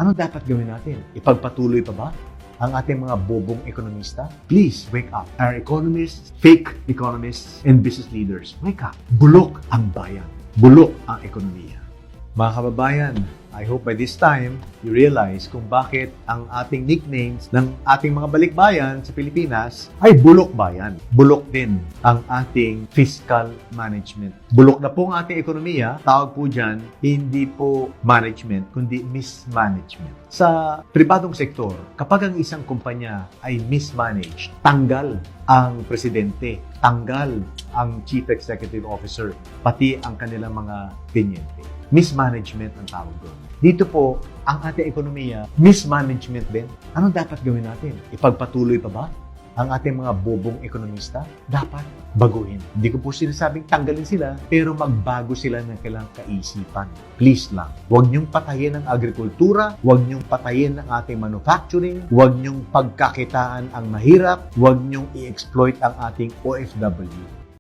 Ano dapat gawin natin? Ipagpatuloy pa ba ang ating mga bobong ekonomista? Please, wake up. Our economists, fake economists, and business leaders, wake up. Bulok ang bayan. Bulok ang ekonomiya. Mga kababayan, I hope by this time, you realize kung bakit ang ating nicknames ng ating mga balikbayan sa Pilipinas ay bulok bayan. Bulok din ang ating fiscal management. Bulok na po ang ating ekonomiya, tawag po dyan, hindi po management, kundi mismanagement. Sa pribadong sektor, kapag ang isang kumpanya ay mismanaged, tanggal ang presidente, tanggal ang chief executive officer, pati ang kanilang mga pinyente. Mismanagement ang tawag doon. Dito po, ang ating ekonomiya, mismanagement din. Ano dapat gawin natin? Ipagpatuloy pa ba ang ating mga bobong ekonomista? Dapat baguhin. Hindi ko po sinasabing tanggalin sila, pero magbago sila ng kailang kaisipan. Please lang. Huwag niyong patayin ang agrikultura, huwag niyong patayin ang ating manufacturing, huwag niyong pagkakitaan ang mahirap, huwag niyong i-exploit ang ating OFW.